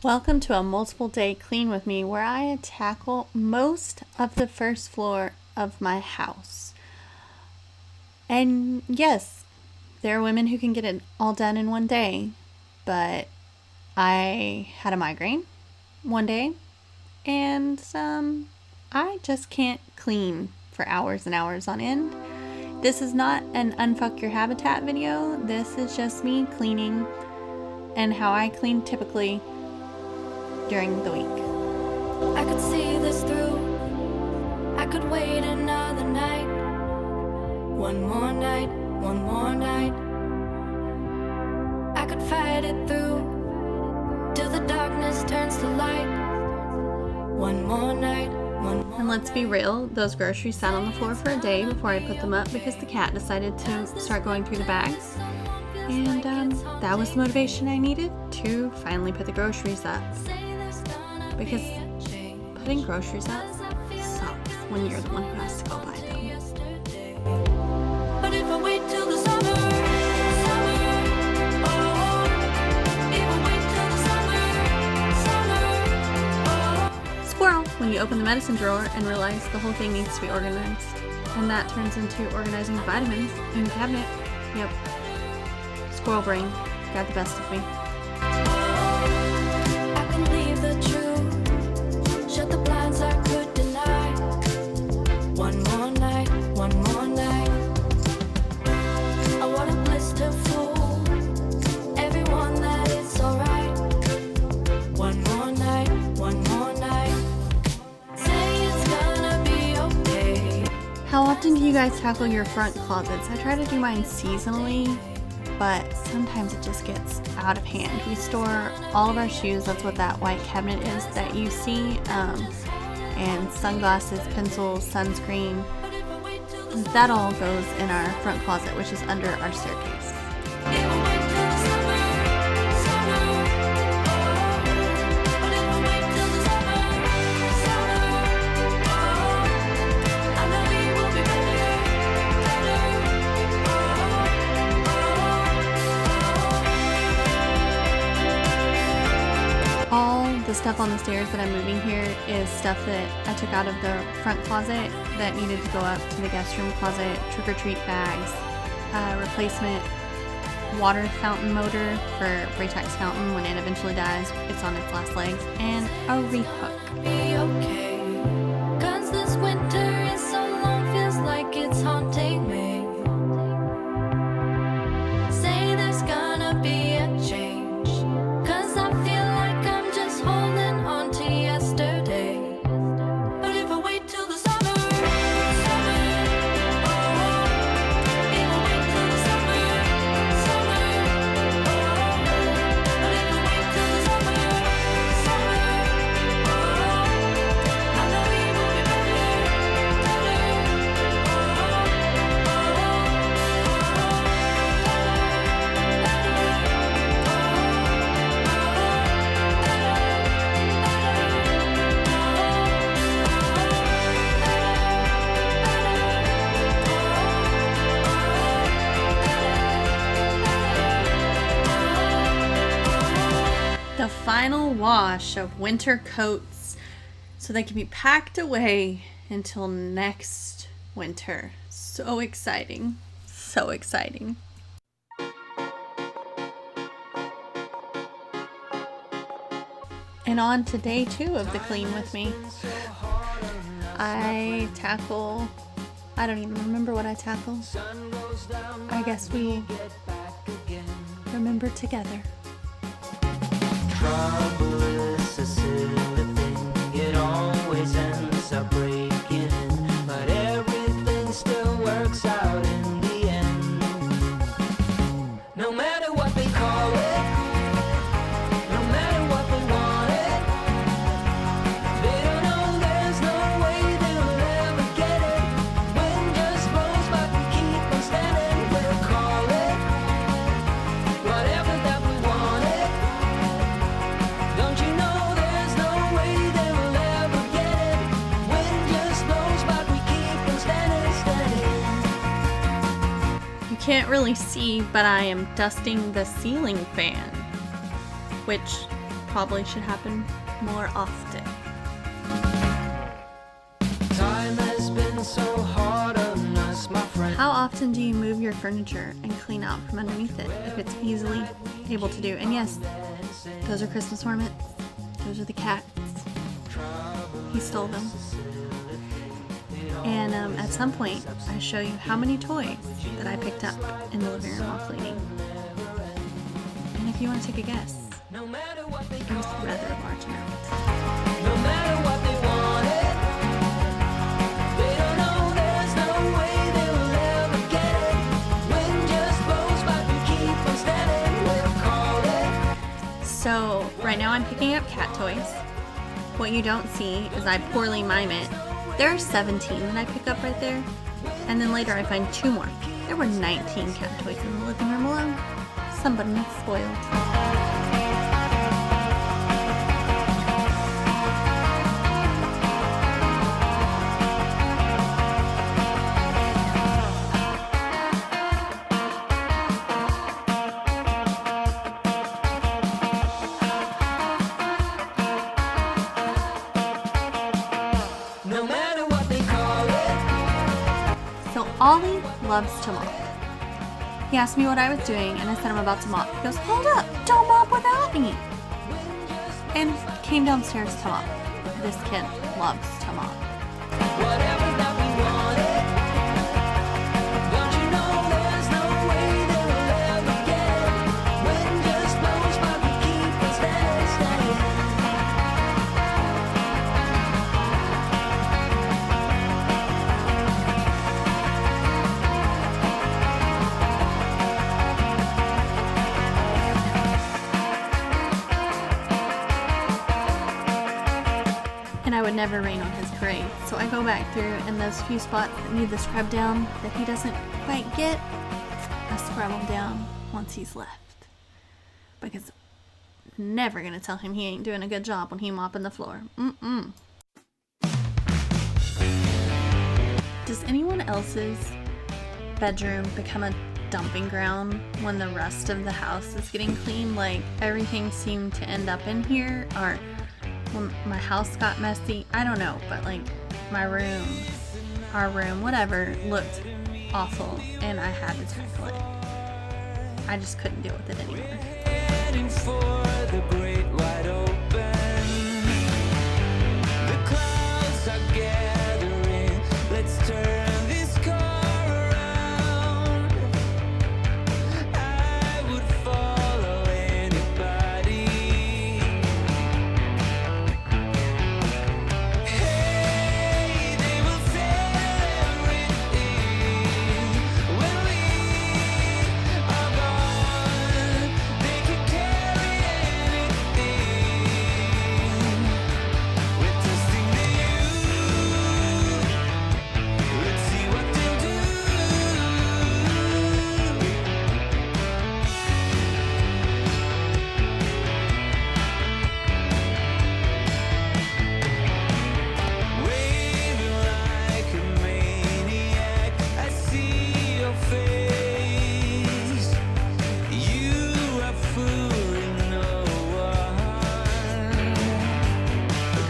Welcome to a multiple day clean with me where I tackle most of the first floor of my house. And yes, there are women who can get it all done in one day, but I had a migraine one day and I just can't clean for hours and hours on end. This is not an unfuck your habitat video. This is just me cleaning and how I clean typically during the week. I could see this through. I could wait another night. One more night, one more night. I could fight it through till the darkness turns to light. One more night, one more. And let's be real, those groceries sat on the floor for a day before I put them up because the cat decided to start going through the bags. And that was the motivation I needed to finally put the groceries up. Because putting groceries up sucks when you're the one who has to go buy them. But if I wait till the summer, if I wait till the summer, Squirrel, when you open the medicine drawer and realize the whole thing needs to be organized. And that turns into organizing vitamins in the cabinet. Yep. Squirrel brain got the best of me. I can leave the truth, shut the blinds I could deny. One more night, one more night. I want a blister full, everyone that it's alright. One more night, one more night. Say it's gonna be okay. How often do you guys tackle your front closets? I try to do mine seasonally, but sometimes it just gets out of hand. We store all of our shoes, that's what that white cabinet is that you see, and sunglasses, pencils, sunscreen. That all goes in our front closet, which is under our staircase. If I wait till the summer, but if I wait till the summer, I know we will be better. All the stuff on the stairs that I'm moving here is stuff that I took out of the front closet that needed to go up to the guest room closet, trick-or-treat bags, replacement water fountain motor for Raytax fountain when it eventually dies, it's on its last legs, and a reef hook. Be okay, 'cause this winter is so long, feels like it's haunting me. Say there's gonna be a change, 'cause I feel like I'm just holding on to yesterday. But if I wait till the summer, if I wait till the summer, but if I wait till the summer, I know we will be The final wash of winter coats so they can be packed away until next winter. So exciting. So exciting. And on to day 2 of the clean with me. I tackle, I don't even remember what I tackle. I guess we remember together. Trouble is a silly thing, it always ends up breaking, but everything still works out in the end. No matter what they call it, no matter what they want it, they don't know there's no way they'll ever get it. Wind just blows, but we keep on standing. We'll call it whatever that we want it. Don't you know there's no way they will ever get it? Wind just blows, but we keep on standing, standing. You can't really see, but I am dusting the ceiling fan, which probably should happen more often. Time has been so hard on us, my friend. How often do you move your furniture and clean out from underneath it if it's easily able to do? And yes, those are Christmas ornaments. Those are the cats. He stole them. And at some point, I show you how many toys that I picked up in the living room while cleaning. And if you want to take a guess, it was a rather large amount. No matter what they wanted, they don't know there's no way they will ever get it. Wind just blows back and keep on standing, we'll call it. So right now I'm picking up cat toys. What you don't see is I poorly mime it. There are 17 that I pick up right there. And then later I find 2 more. There were 19 cat toys in the living room alone. Somebody spoiled. No matter what they call it. So Ollie loves to mop. He asked me what I was doing and I said I'm about to mop. He goes, hold up, don't mop without me. And came downstairs to mop. This kid loves to mop. Whatever that we wanted, don't you know there's no way they will ever get it. Wind just blows by, we keep on standing, standing. And I would never rain on his parade. So I go back through and those few spots that need the scrub down that he doesn't quite get, I scrub them down once he's left. Because I'm never gonna tell him he ain't doing a good job when he mopping the floor. Does anyone else's bedroom become a dumping ground when the rest of the house is getting clean? Like everything seemed to end up in here, or when my house got messy, I don't know, but like my room, our room, whatever, looked awful and I had to tackle it. I just couldn't deal with it anymore. Heading for the great wide open. The clouds are gathering. Let's turn this car around. I would follow anybody. Hey, they will sell everything when we are gone. They can carry anything. We're testing the youth. Let's see what they'll do. Waving like a maniac, I see your face. You are fooling no one.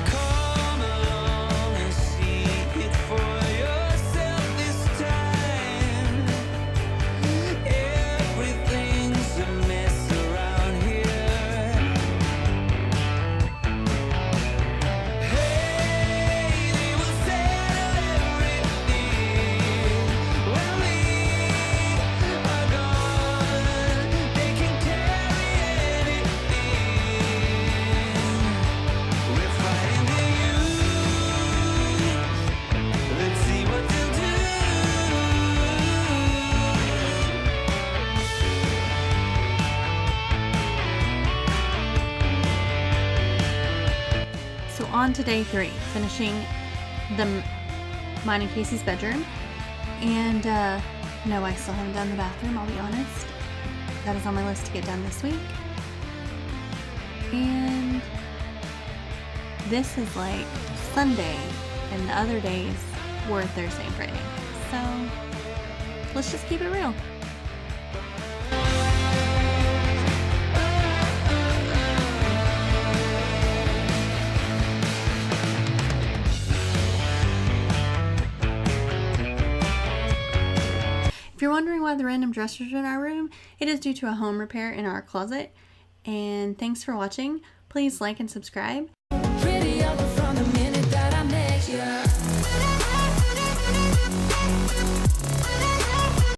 Come along and see it for yourself this time. Everything's a mess around here. Hey, they will settle everything when we are gone. They can carry anything. We're fighting the youth. Let's see what they'll do. So on to day 3, finishing mine and Casey's bedroom. And no, I still haven't done the bathroom, I'll be honest. That is on my list to get done this week. And this is like Sunday, and the other days were Thursday and Friday. So let's just keep it real. you're wondering why the random dressers are in our room, it is due to a home repair in our closet. And thanks for watching. Please like and subscribe. Pretty up from the minute that I met you.